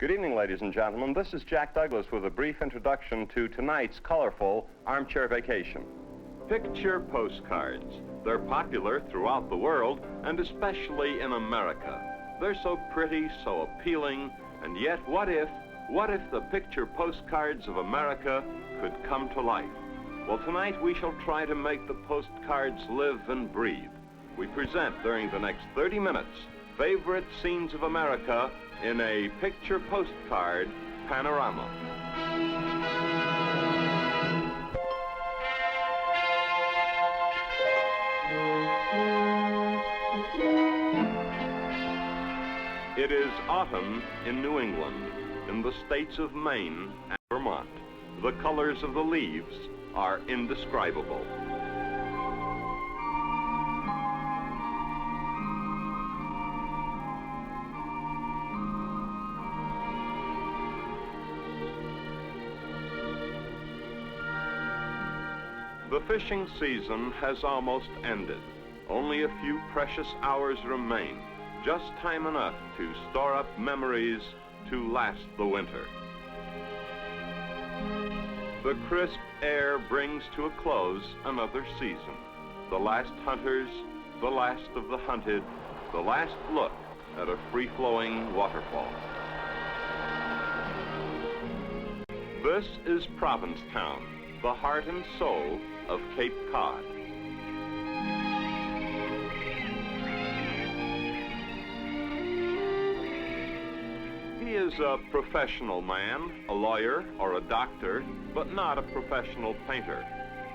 Good evening, ladies and gentlemen. This is Jack Douglas with a brief introduction to tonight's colorful armchair vacation. Picture postcards. They're popular throughout the world, and especially in America. They're so pretty, so appealing, and yet what if the picture postcards of America could come to life? Well, tonight we shall try to make the postcards live and breathe. We present during the next 30 minutes favorite scenes of America in a picture postcard panorama. It is autumn in New England, in the states of Maine and Vermont. The colors of the leaves are indescribable. The fishing season has almost ended. Only a few precious hours remain, just time enough to store up memories to last the winter. The crisp air brings to a close another season. The last hunters, the last of the hunted, the last look at a free-flowing waterfall. This is Provincetown, the heart and soul of Cape Cod. He is a professional man, a lawyer or a doctor, but not a professional painter.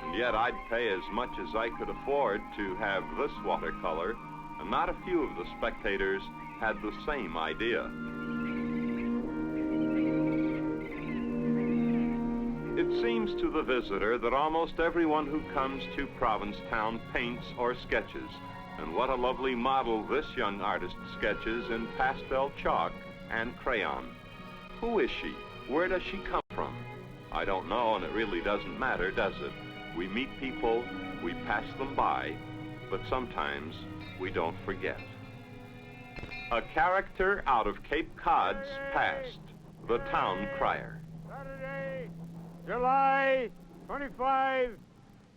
And yet I'd pay as much as I could afford to have this watercolor, and not a few of the spectators had the same idea. It seems to the visitor that almost everyone who comes to Provincetown paints or sketches. And what a lovely model this young artist sketches in pastel chalk and crayon. Who is she? Where does she come from? I don't know, and it really doesn't matter, does it? We meet people, we pass them by, but sometimes we don't forget. A character out of Cape Cod's past, the town crier. Saturday, July 25,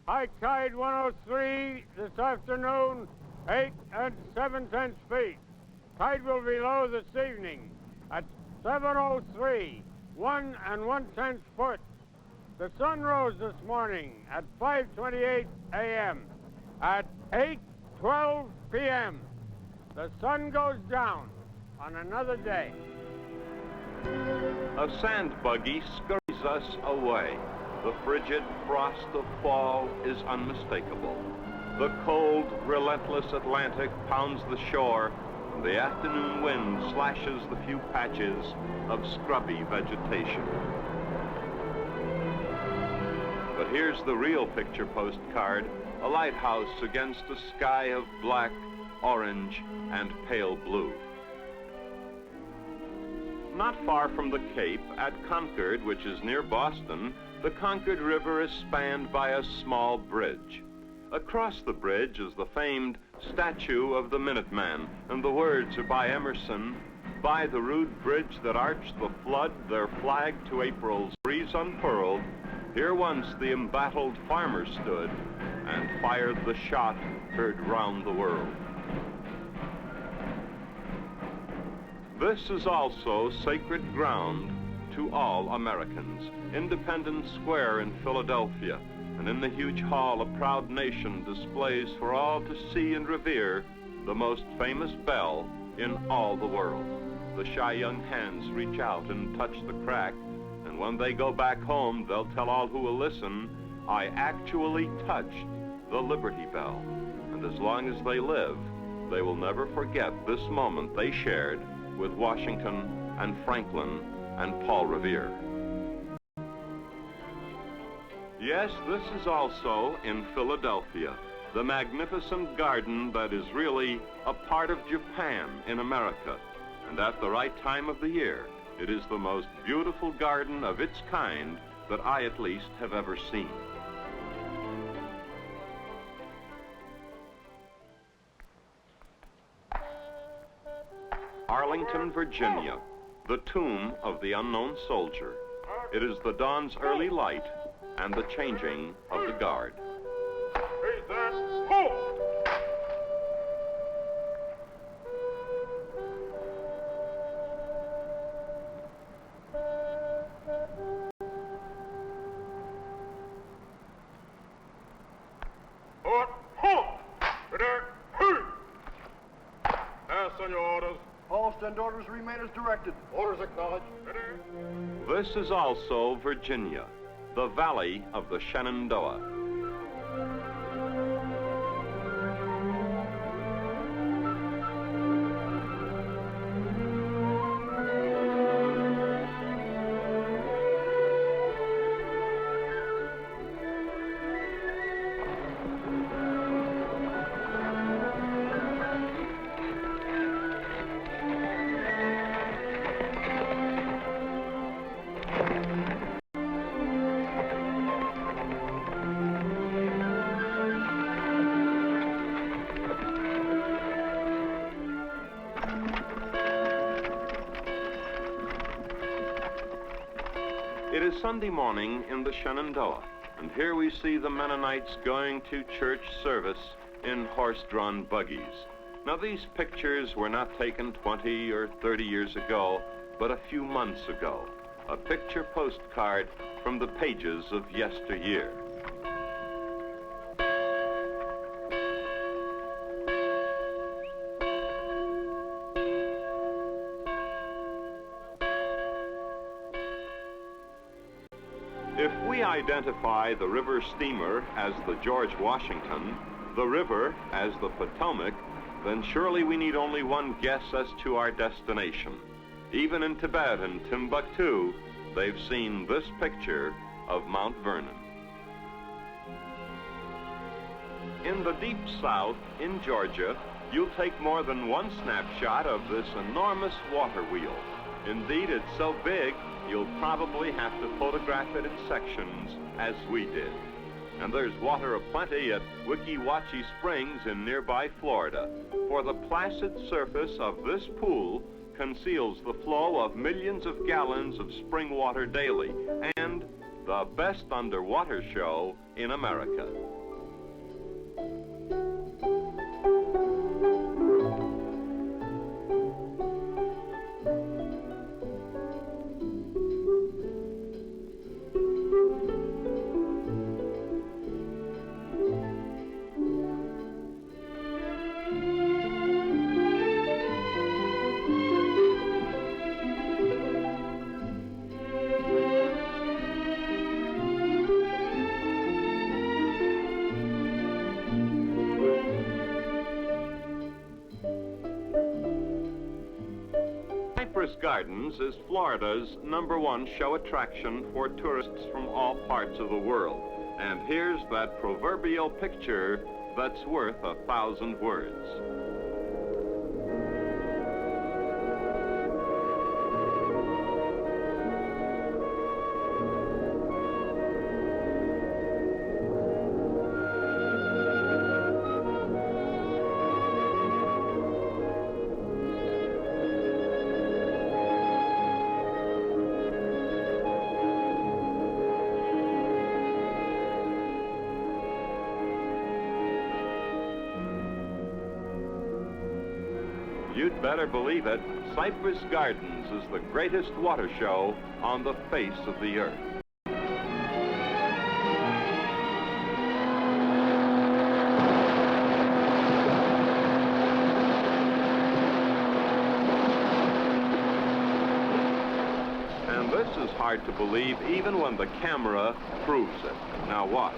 high tide 103 this afternoon, 8 7/10 feet. Tide will be low this evening at 7:03, 1 1/10 foot. The sun rose this morning at 5:28 a.m. At 8:12 p.m., the sun goes down on another day. A sand buggy scurries us away. The frigid frost of fall is unmistakable. The cold, relentless Atlantic pounds the shore, and the afternoon wind slashes the few patches of scrubby vegetation. But here's the real picture postcard, a lighthouse against a sky of black, orange, and pale blue. Not far from the Cape, at Concord, which is near Boston, the Concord River is spanned by a small bridge. Across the bridge is the famed statue of the Minuteman, and the words are by Emerson: "By the rude bridge that arched the flood, their flag to April's breeze unfurled, here once the embattled farmer stood, and fired the shot heard round the world." This is also sacred ground to all Americans. Independence Square in Philadelphia, and in the huge hall a proud nation displays for all to see and revere the most famous bell in all the world. The shy young hands reach out and touch the crack, and when they go back home, they'll tell all who will listen, "I actually touched the Liberty Bell." And as long as they live, they will never forget this moment they shared with Washington and Franklin and Paul Revere. Yes, this is also in Philadelphia, the magnificent garden that is really a part of Japan in America. And at the right time of the year, it is the most beautiful garden of its kind that I at least have ever seen. Arlington, Virginia, the tomb of the unknown soldier. It is the dawn's early light and the changing of the guard. Hey, there. Ho! And orders remain as directed. Orders acknowledged. This is also Virginia, the valley of the Shenandoah. It is Sunday morning in the Shenandoah, and here we see the Mennonites going to church service in horse-drawn buggies. Now, these pictures were not taken 20 or 30 years ago, but a few months ago. A picture postcard from the pages of yesteryear. If we identify the river steamer as the George Washington, the river as the Potomac, then surely we need only one guess as to our destination. Even in Tibet and Timbuktu, they've seen this picture of Mount Vernon. In the deep south, in Georgia, you'll take more than one snapshot of this enormous water wheel. Indeed, it's so big, you'll probably have to photograph it in sections, as we did. And there's water aplenty at Weeki Wachee Springs in nearby Florida, for the placid surface of this pool conceals the flow of millions of gallons of spring water daily, and the best underwater show in America. Cypress Gardens is Florida's #1 show attraction for tourists from all parts of the world. And here's that proverbial picture that's worth 1,000 words. You'd better believe it, Cypress Gardens is the greatest water show on the face of the earth. And this is hard to believe even when the camera proves it. Now watch.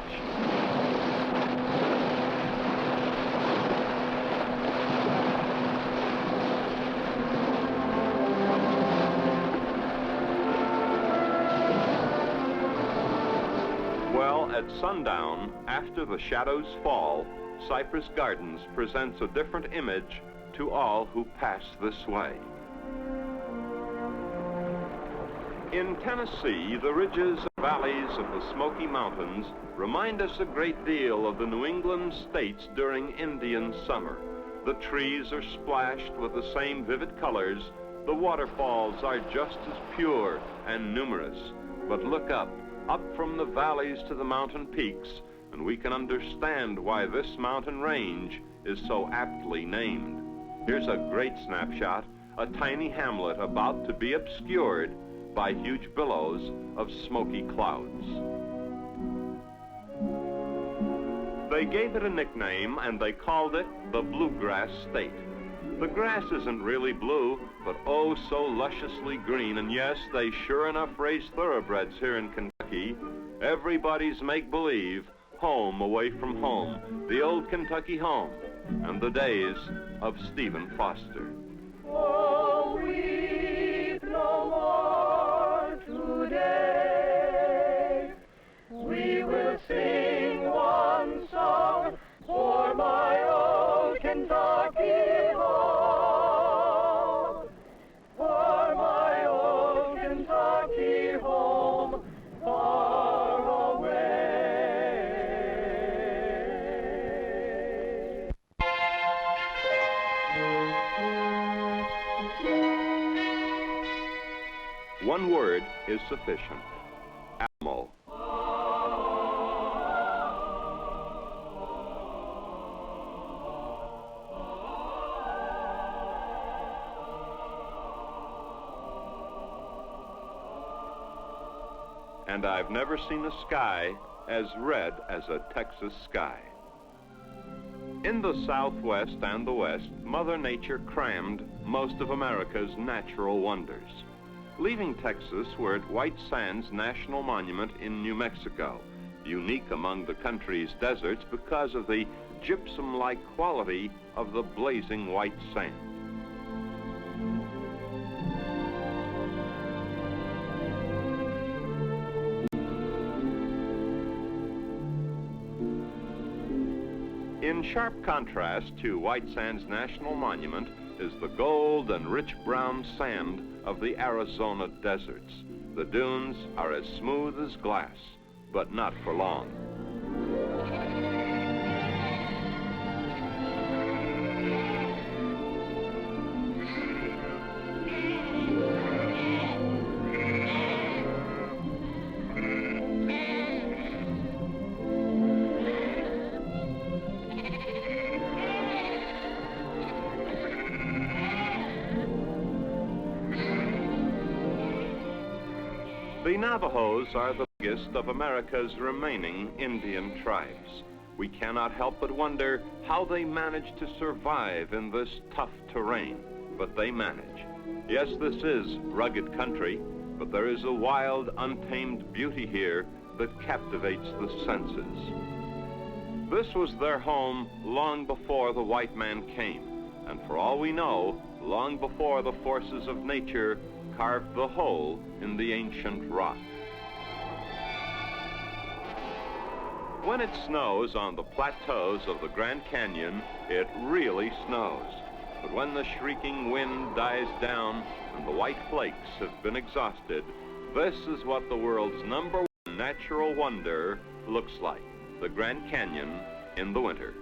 At sundown, after the shadows fall, Cypress Gardens presents a different image to all who pass this way. In Tennessee, the ridges and valleys of the Smoky Mountains remind us a great deal of the New England states during Indian summer. The trees are splashed with the same vivid colors The waterfalls are just as pure and numerous. But look up from the valleys to the mountain peaks, and we can understand why this mountain range is so aptly named. Here's a great snapshot, a tiny hamlet about to be obscured by huge billows of smoky clouds. They gave it a nickname, and they called it the Bluegrass State. The grass isn't really blue, but oh so lusciously green, and yes, they sure enough raise thoroughbreds here in Kentucky. Everybody's make-believe, home away from home, the old Kentucky home, and the days of Stephen Foster. Oh, weep no more today. We will sing one song for my old Kentucky home. For my old Kentucky home, far away. One word is sufficient. Alamo. And I've never seen a sky as red as a Texas sky. In the Southwest and the West, Mother Nature crammed most of America's natural wonders. Leaving Texas, we're at White Sands National Monument in New Mexico, unique among the country's deserts because of the gypsum-like quality of the blazing white sand. In sharp contrast to White Sands National Monument is the gold and rich brown sand of the Arizona deserts. The dunes are as smooth as glass, but not for long. The Navajos are the biggest of America's remaining Indian tribes. We cannot help but wonder how they manage to survive in this tough terrain, but they manage. Yes, this is rugged country, but there is a wild, untamed beauty here that captivates the senses. This was their home long before the white man came, and for all we know, long before the forces of nature carved the hole in the ancient rock. When it snows on the plateaus of the Grand Canyon, it really snows. But when the shrieking wind dies down and the white flakes have been exhausted, this is what the world's #1 natural wonder looks like, the Grand Canyon in the winter.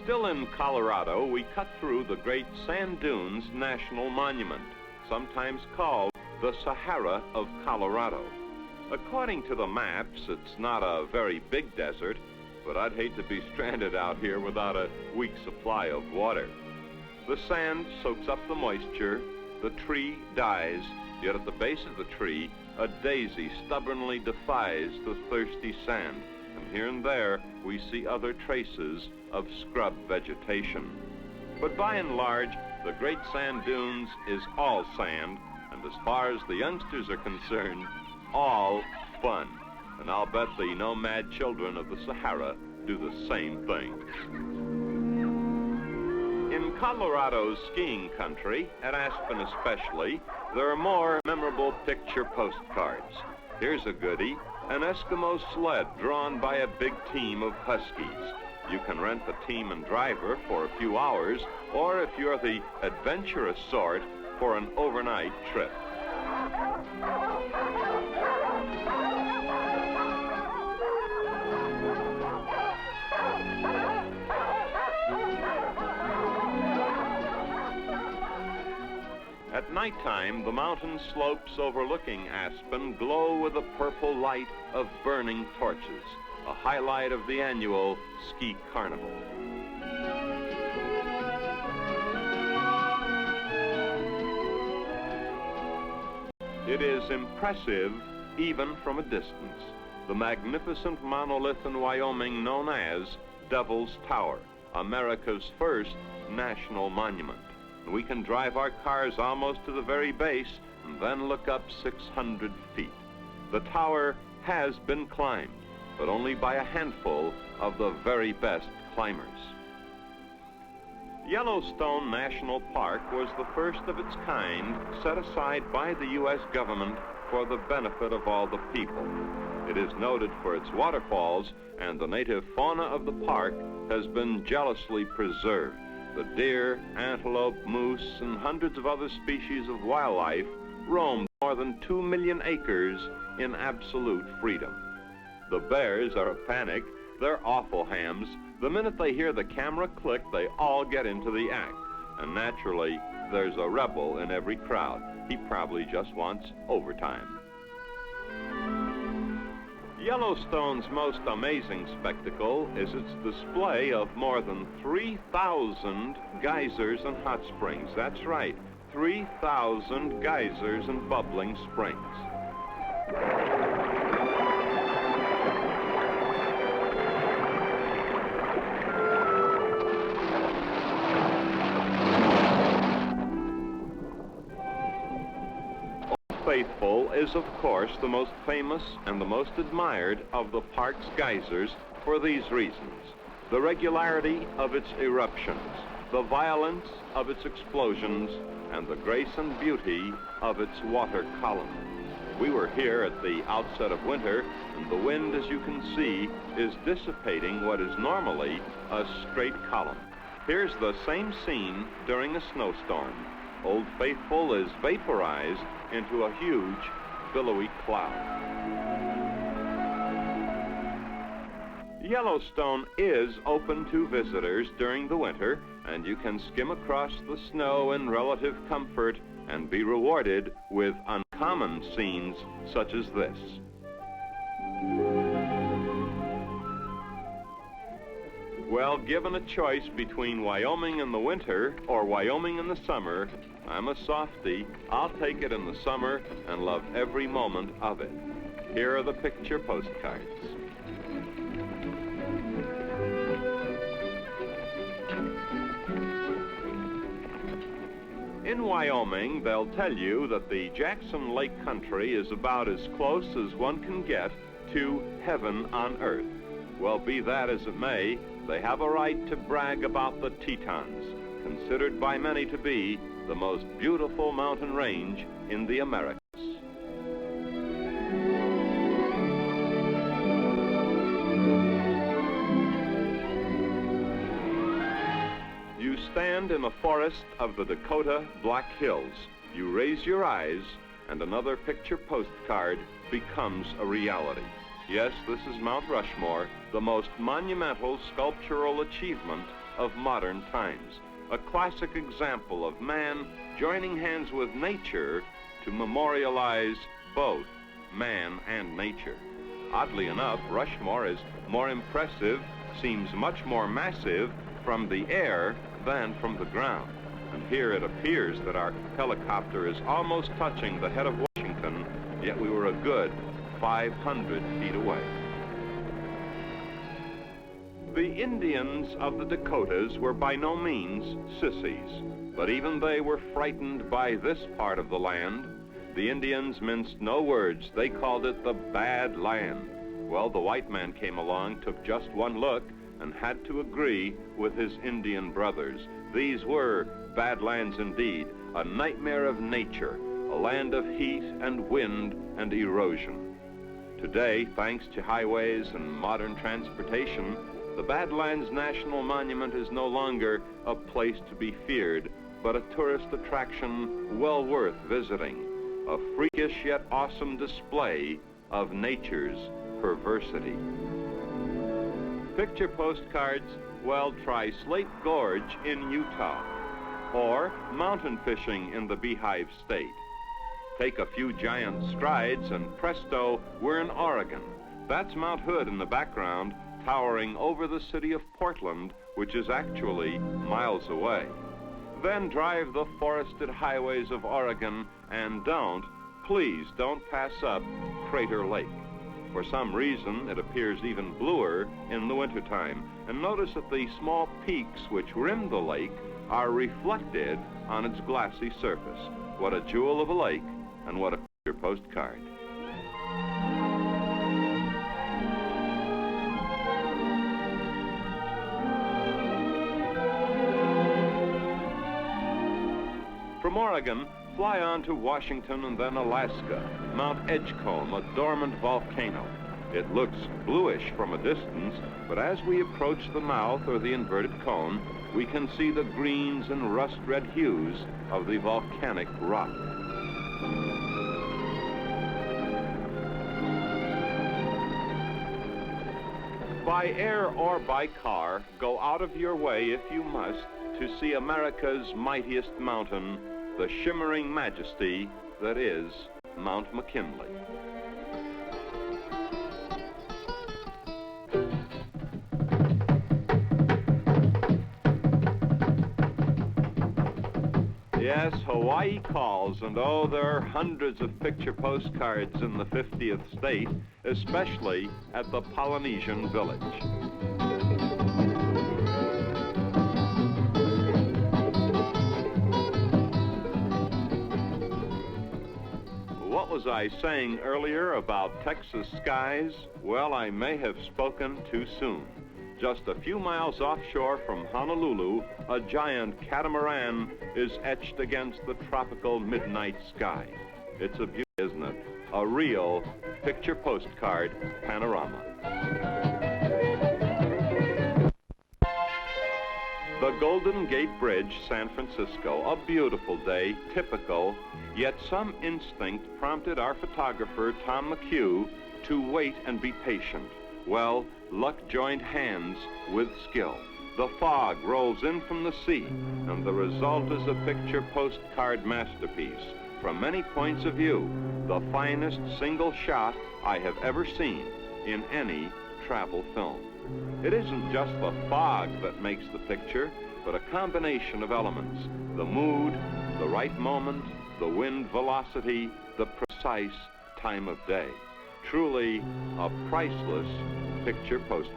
Still in Colorado, we cut through the Great Sand Dunes National Monument, sometimes called the Sahara of Colorado. According to the maps, it's not a very big desert, but I'd hate to be stranded out here without a week's supply of water. The sand soaks up the moisture, the tree dies, yet at the base of the tree, a daisy stubbornly defies the thirsty sand. And here and there, we see other traces of scrub vegetation. But by and large, the Great Sand Dunes is all sand, and as far as the youngsters are concerned, all fun. And I'll bet the nomad children of the Sahara do the same thing. In Colorado's skiing country, at Aspen especially, there are more memorable picture postcards. Here's a goodie, an Eskimo sled drawn by a big team of Huskies. You can rent the team and driver for a few hours, or if you're the adventurous sort, for an overnight trip. At nighttime, the mountain slopes overlooking Aspen glow with the purple light of burning torches, a highlight of the annual Ski Carnival. It is impressive even from a distance, the magnificent monolith in Wyoming known as Devil's Tower, America's first national monument. We can drive our cars almost to the very base and then look up 600 feet. The tower has been climbed, but only by a handful of the very best climbers. Yellowstone National Park was the first of its kind set aside by the U.S. government for the benefit of all the people. It is noted for its waterfalls, and the native fauna of the park has been jealously preserved. The deer, antelope, moose, and hundreds of other species of wildlife roam more than 2 million acres in absolute freedom. The bears are a panic. They're awful hams. The minute they hear the camera click, they all get into the act. And naturally, there's a rebel in every crowd. He probably just wants overtime. Yellowstone's most amazing spectacle is its display of more than 3,000 geysers and hot springs. That's right, 3,000 geysers and bubbling springs. Faithful is, of course, the most famous and the most admired of the park's geysers for these reasons: the regularity of its eruptions, the violence of its explosions, and the grace and beauty of its water column. We were here at the outset of winter, and the wind, as you can see, is dissipating what is normally a straight column. Here's the same scene during a snowstorm. Old Faithful is vaporized into a huge, billowy cloud. Yellowstone is open to visitors during the winter, and you can skim across the snow in relative comfort and be rewarded with uncommon scenes such as this. Well, given a choice between Wyoming in the winter or Wyoming in the summer, I'm a softie. I'll take it in the summer and love every moment of it. Here are the picture postcards. In Wyoming, they'll tell you that the Jackson Lake country is about as close as one can get to heaven on earth. Well, be that as it may, they have a right to brag about the Tetons, considered by many to be the most beautiful mountain range in the Americas. You stand in a forest of the Dakota Black Hills. You raise your eyes, and another picture postcard becomes a reality. Yes, this is Mount Rushmore, the most monumental sculptural achievement of modern times. A classic example of man joining hands with nature to memorialize both man and nature. Oddly enough, Rushmore is more impressive, seems much more massive from the air than from the ground. And here it appears that our helicopter is almost touching the head of Washington, yet we were a good 500 feet away. The Indians of the Dakotas were by no means sissies, but even they were frightened by this part of the land. The Indians minced no words. They called it the bad land. Well, the white man came along, took just one look, and had to agree with his Indian brothers. These were Badlands indeed, a nightmare of nature, a land of heat and wind and erosion. Today, thanks to highways and modern transportation, the Badlands National Monument is no longer a place to be feared, but a tourist attraction well worth visiting, a freakish yet awesome display of nature's perversity. Picture postcards, well, try Slate Gorge in Utah, or mountain fishing in the Beehive State. Take a few giant strides and presto, we're in Oregon. That's Mount Hood in the background, towering over the city of Portland, which is actually miles away. Then drive the forested highways of Oregon and please don't pass up Crater Lake. For some reason, it appears even bluer in the wintertime. And notice that the small peaks which rim the lake are reflected on its glassy surface. What a jewel of a lake, and what a picture postcard. From Oregon, fly on to Washington and then Alaska, Mount Edgecombe, a dormant volcano. It looks bluish from a distance, but as we approach the mouth or the inverted cone, we can see the greens and rust-red hues of the volcanic rock. By air or by car, go out of your way if you must to see America's mightiest mountain, the shimmering majesty that is Mount McKinley. Yes, Hawaii calls, and oh, there are hundreds of picture postcards in the 50th state, especially at the Polynesian village. What was I saying earlier about Texas skies? Well, I may have spoken too soon. Just a few miles offshore from Honolulu, a giant catamaran is etched against the tropical midnight sky. It's a beauty, isn't it? A real picture postcard panorama. The Golden Gate Bridge, San Francisco, a beautiful day, typical, yet some instinct prompted our photographer, Tom McHugh, to wait and be patient. Well, luck joined hands with skill. The fog rolls in from the sea, and the result is a picture postcard masterpiece. From many points of view, the finest single shot I have ever seen in any travel film. It isn't just the fog that makes the picture, but a combination of elements: the mood, the right moment, the wind velocity, the precise time of day. Truly a priceless picture postcard.